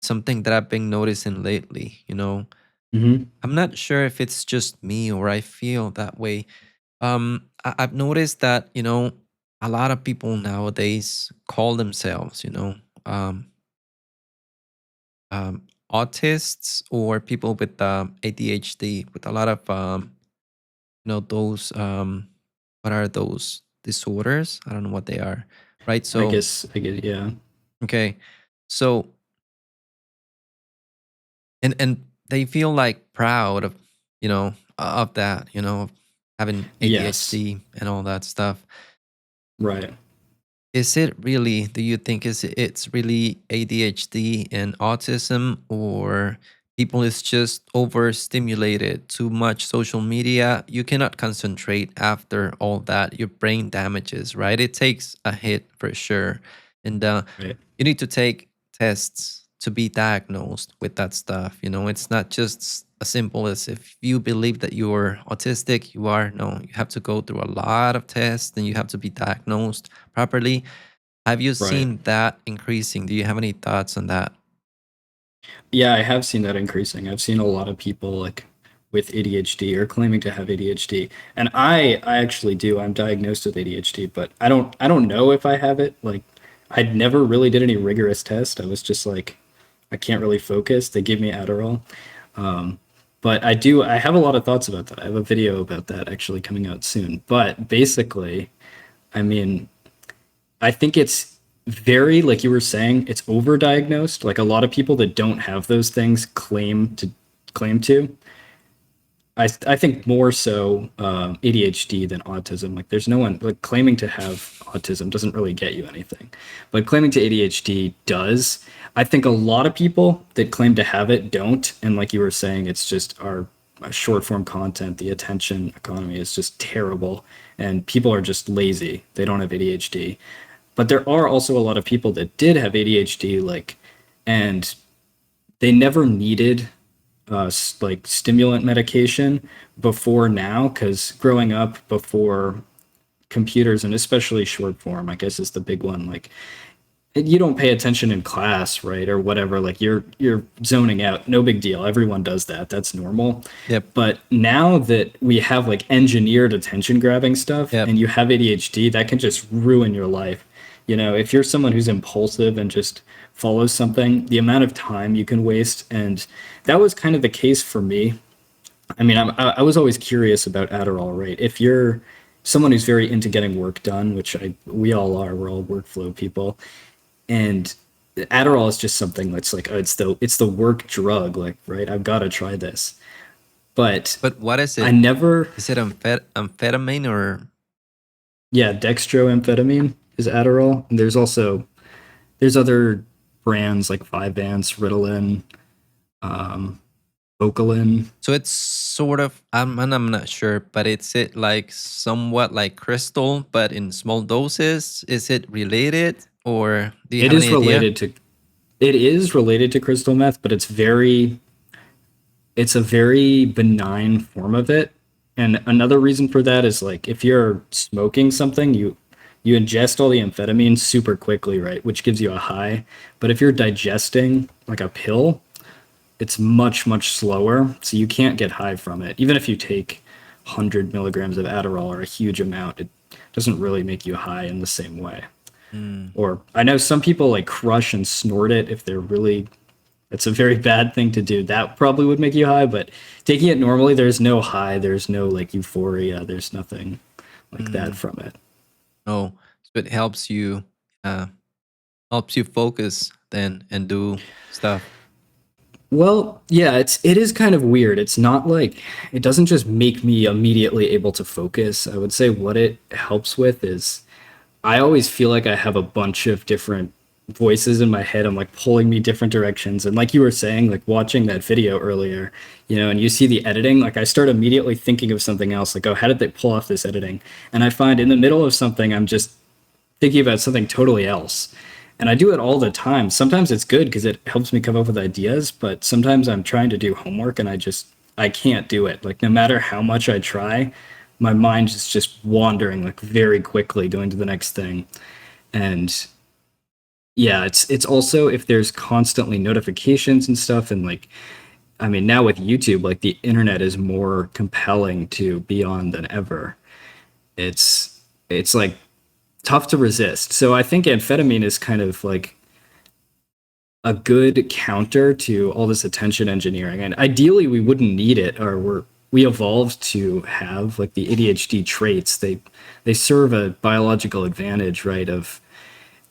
something that I've been noticing lately. Hmm. I'm not sure if it's just me or I feel that way. I've noticed that a lot of people nowadays call themselves, um, autists or people with ADHD, with a lot of those what are those disorders? I don't know what they are, right? I So guess I get yeah. okay, so and they feel like proud of of that, of having Yes. ADHD and all that stuff. Right. Is it really, do you think it's really ADHD and autism, or people is just overstimulated, too much social media? You cannot concentrate after all that. Your brain damages, right? It takes a hit for sure. And Right. you need to take tests to be diagnosed with that stuff. It's not just as simple as if you believe that you're autistic, you are. No, you have to go through a lot of tests and you have to be diagnosed properly. Have you Right. seen that increasing? Do you have any thoughts on that? Yeah, I have seen that increasing. I've seen a lot of people like with ADHD or claiming to have ADHD. And I actually do. I'm diagnosed with ADHD, but I don't know if I have it. Like I'd never really did any rigorous test. I was just like I can't really focus. They give me Adderall. Um, but I have a lot of thoughts about that. I have a video about that actually coming out soon. But basically, I mean, I think it's very, like you were saying, it's overdiagnosed. Like a lot of people that don't have those things claim to. I think more so ADHD than autism. Like there's no one like claiming to have autism doesn't really get you anything, but claiming to ADHD does. I think a lot of people that claim to have it don't, and like you were saying, it's just our short form content. The attention economy is just terrible, and people are just lazy. They don't have ADHD, but there are also a lot of people that did have ADHD, like, and they never needed like stimulant medication before now, because growing up before computers and especially short form, I guess is the big one. Like you don't pay attention in class, right, or whatever. Like you're zoning out. No big deal. Everyone does that. That's normal. Yep. But now that we have like engineered attention grabbing stuff Yep. and you have ADHD, that can just ruin your life. If you're someone who's impulsive and just follows something, the amount of time you can waste. And that was kind of the case for me. I mean, I was always curious about Adderall, right? If you're someone who's very into getting work done, which we all are, we're all workflow people, and Adderall is just something that's like, oh, it's the work drug, like, right? I've got to try this. But But what is I it? never, Is it amphetamine or yeah, dextroamphetamine is Adderall. And there's other brands like Vyvanse, Ritalin, um, Vocalin. so it's sort of and I'm not sure, but it's it like somewhat like crystal, but in small doses? Is it related or do you It have is any idea? related to it is related to crystal meth, but it's a very benign form of it. And another reason for that is like if you're smoking something, you ingest all the amphetamine super quickly, right? Which gives you a high. But if you're digesting like a pill, it's much, much slower. So you can't get high from it. Even if you take 100 milligrams of Adderall or a huge amount, it doesn't really make you high in the same way. Mm, Or I know some people like crush and snort it if they're really it's a very bad thing to do. That probably would make you high, but taking it normally, there's no high, there's no like euphoria, there's nothing like that mm. from it. Oh, so it uh helps you focus then and do stuff. Well, yeah, it is kind of weird. It's not like it doesn't just make me immediately able to focus. I would say what it helps with is I always feel like I have a bunch of different voices in my head. I'm like pulling me different directions. And like you were saying, like watching that video earlier, and you see the editing, like I start immediately thinking of something else. Like, oh, how did they pull off this editing? And I find in the middle of something, I'm just thinking about something totally else. And I do it all the time. Sometimes it's good because it helps me come up with ideas, but sometimes I'm trying to do homework and I can't do it. Like no matter how much I try, my mind is just wandering like very quickly going to the next thing. And yeah, it's also if there's constantly notifications and stuff, and like, I mean, now with YouTube, like the internet is more compelling to be on than ever. It's like tough to resist. So I think amphetamine is kind of like a good counter to all this attention engineering. And ideally, we wouldn't need it, or we evolved to have like the ADHD traits. They serve a biological advantage, right? Of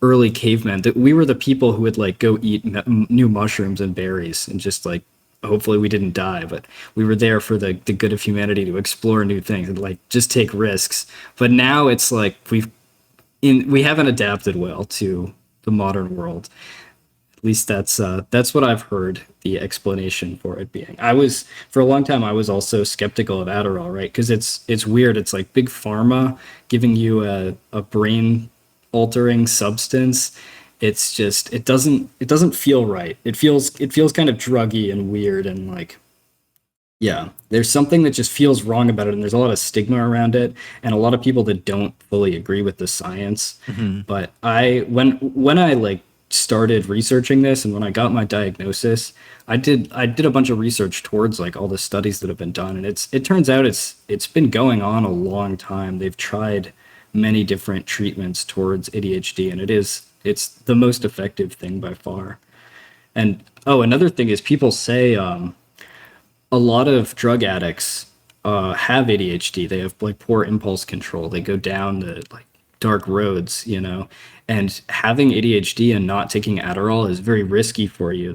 early cavemen, that we were the people who would like go eat new mushrooms and berries and just like hopefully we didn't die, but we were there for the good of humanity to explore new things and like just take risks. But now it's like we haven't adapted well to the modern world. At least that's what I've heard the explanation for it being. I was for a long time I was also skeptical of Adderall, right? Because it's weird. It's like big pharma giving you a brain altering substance. It's just it doesn't feel right. It feels kind of druggy and weird and like yeah, there's something that just feels wrong about it, and there's a lot of stigma around it, and a lot of people that don't fully agree with the science. Hmm. But when I like started researching this, and when I got my diagnosis, I did a bunch of research towards like all the studies that have been done, and it turns out it's been going on a long time. They've tried many different treatments towards ADHD, and it's the most effective thing by far. And oh, another thing is people say a lot of drug addicts have ADHD. They have like poor impulse control. They go down the like dark roads, you know. And having ADHD and not taking Adderall is very risky for you.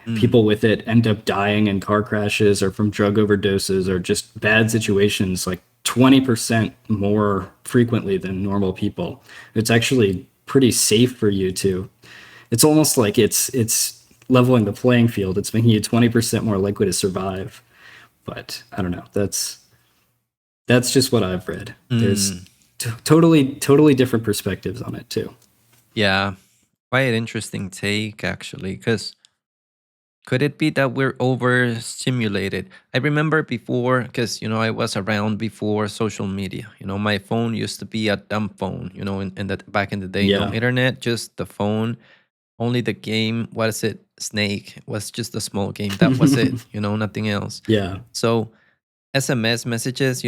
Mm. People with it end up dying in car crashes or from drug overdoses or just bad situations like 20% more frequently than normal people. It's actually pretty safe for you to. It's almost like it's leveling the playing field. It's making you 20% more likely to survive. But I don't know. That's just what I've read. There's Mm. totally different perspectives on it too. Yeah, quite an interesting take actually, because could it be that we're overstimulated? I remember before, because I was around before social media. My phone used to be a dumb phone. In that back in the day, no Yeah. internet, just the phone. Only the game. What is it? Snake was just a small game. That was it. Nothing else. Yeah. So SMS messages.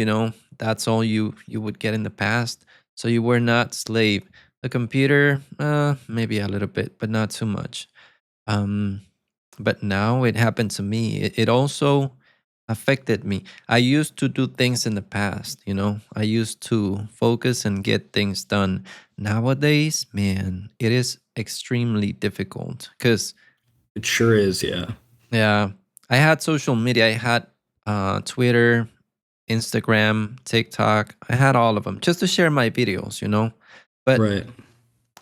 That's all you would get in the past. So you were not slave. The computer, maybe a little bit, but not too much. Um, but now it happened to me. It also affected me. I used to do things in the past, I used to focus and get things done. Nowadays, man, it is extremely difficult because, It sure is. Yeah. yeah, I had social media. I had Twitter, Instagram, TikTok. I had all of them just to share my videos. But Right.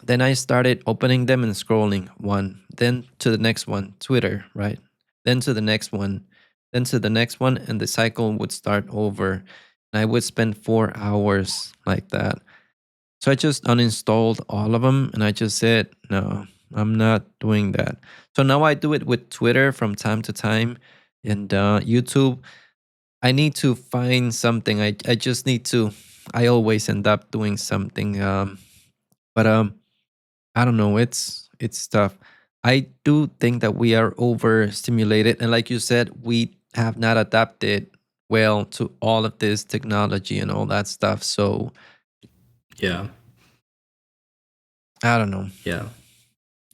then I started opening them and scrolling one, then to the next one, Twitter, right? Then to the next one, then to the next one, and the cycle would start over. And I would spend 4 hours like that. So I just uninstalled all of them and I just said, no, I'm not doing that. So now I do it with Twitter from time to time and YouTube. I need to find something. I just need to, I always end up doing something. But I don't know. It's tough. I do think that we are overstimulated, and like you said, we have not adapted well to all of this technology and all that stuff. So Yeah. I don't know. Yeah.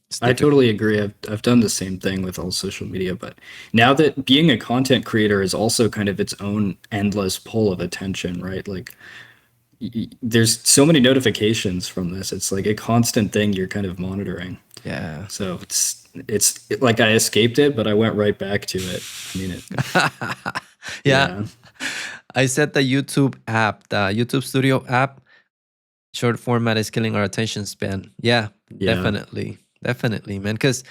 It's I difficult. totally agree. I've done the same thing with all social media, but now that being a content creator is also kind of its own endless pull of attention, right? Like there's so many notifications from this. It's like a constant thing you're kind of monitoring. Yeah. So like I escaped it, but I went right back to it. I mean, Yeah. yeah, I said the YouTube app, the YouTube Studio app, short format is killing our attention span. Yeah, yeah, definitely. Definitely, man. Because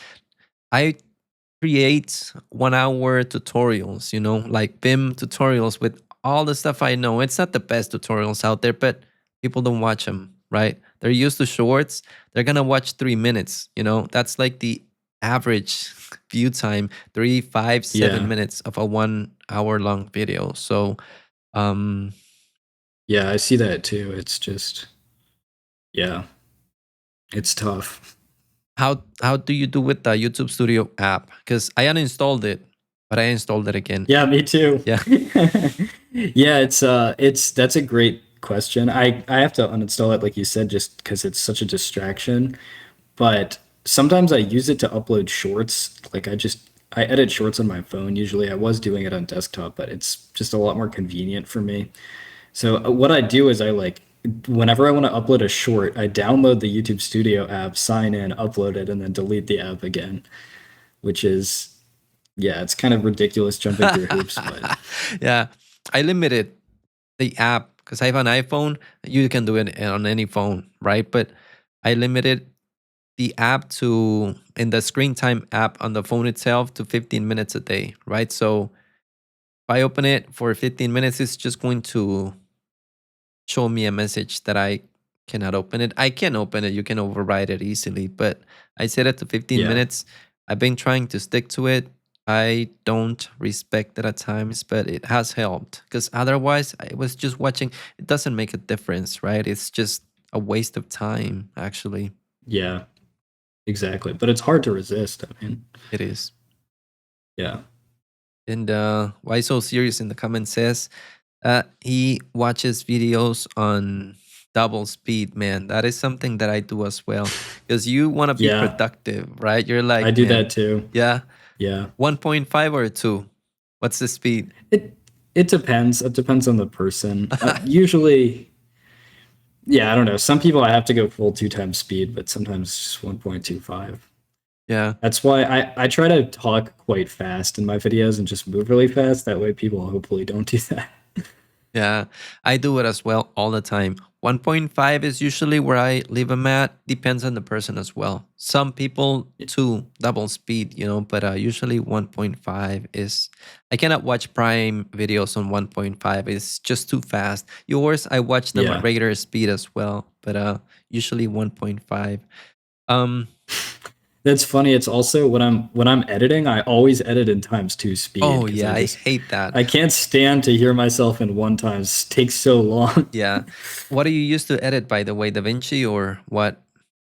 I create 1 hour tutorials, like Vim tutorials with all the stuff I know. It's not the best tutorials out there, but people don't watch them, right? They're used to shorts. They're going to watch 3 minutes, That's like the average view time 3, 5, seven yeah, minutes of a 1 hour long video. So, um, yeah. I see that too. It's just, yeah, it's tough. How do you do with the YouTube Studio app? Because I uninstalled it, but I installed it again. Yeah, me too. Yeah. Yeah, it's that's a great question. I have to uninstall it like you said just because it's such a distraction. But sometimes I use it to upload shorts. Like I edit shorts on my phone. Usually I was doing it on desktop, but it's just a lot more convenient for me. So what I do is I like whenever I want to upload a short, I download the YouTube Studio app, sign in, upload it, and then delete the app again, which is yeah, it's kind of ridiculous jumping through hoops, but Yeah. I limited the app because I have an iPhone. You can do it on any phone, right? But I limited the app to in the screen time app on the phone itself to 15 minutes a day, right? So if I open it for 15 minutes, it's just going to show me a message that I cannot open it. I can open it. You can override it easily, but I set it to 15 yeah. minutes. I've been trying to stick to it. I don't respect it at times, but it has helped because otherwise I was just watching. It doesn't make a difference, right? It's just a waste of time, actually. Yeah, exactly. But it's hard to resist. I mean, It is. yeah. And why so serious in the comment says he watches videos on double speed, man. That is something that I do as well. Because you want to be Yeah, productive, right? You're I like, do man, that too. yeah, Yeah. 1.5 or 2. What's the speed? It depends. It depends on the person. Usually, yeah, I don't know. Some people I have to go full two times speed, but sometimes just 1.25. Yeah. That's why I try to talk quite fast in my videos and just move really fast. That way people hopefully don't do that. Yeah, I do it as well all the time. 1.5 is usually where I leave them at. Depends on the person as well. Some people two double speed, but usually 1.5 is. I cannot watch Prime videos on 1.5. It's just too fast. Yours, I watch them at Yeah. regular speed as well, but usually 1.5. Um. That's funny. It's also when I'm editing, I always edit in times two speed Oh because yeah, I hate that. I can't stand to hear myself in one times. It takes so long. Yeah. What do you use to edit, by the way, DaVinci or what?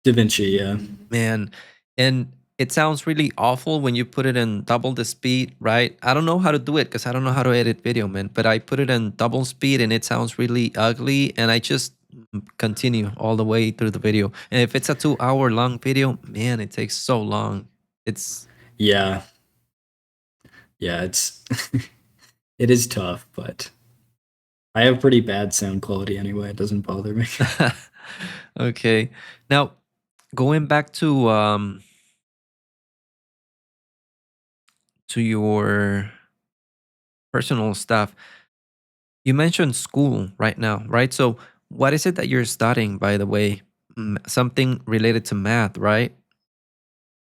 DaVinci, yeah. Man, and it sounds really awful when you put it in double the speed, right? I don't know how to do it because I don't know how to edit video, man. But I put it in double speed and it sounds really ugly. And I just continue all the way through the video. And if it's a 2 hour long video, man, it takes so long. It's, Yeah. Yeah, it's it is tough, but I have pretty bad sound quality anyway. It doesn't bother me. okay. Now, going back to your personal stuff. You mentioned school right now, right? So, what is it that you're studying, by the way? Something related to math, right?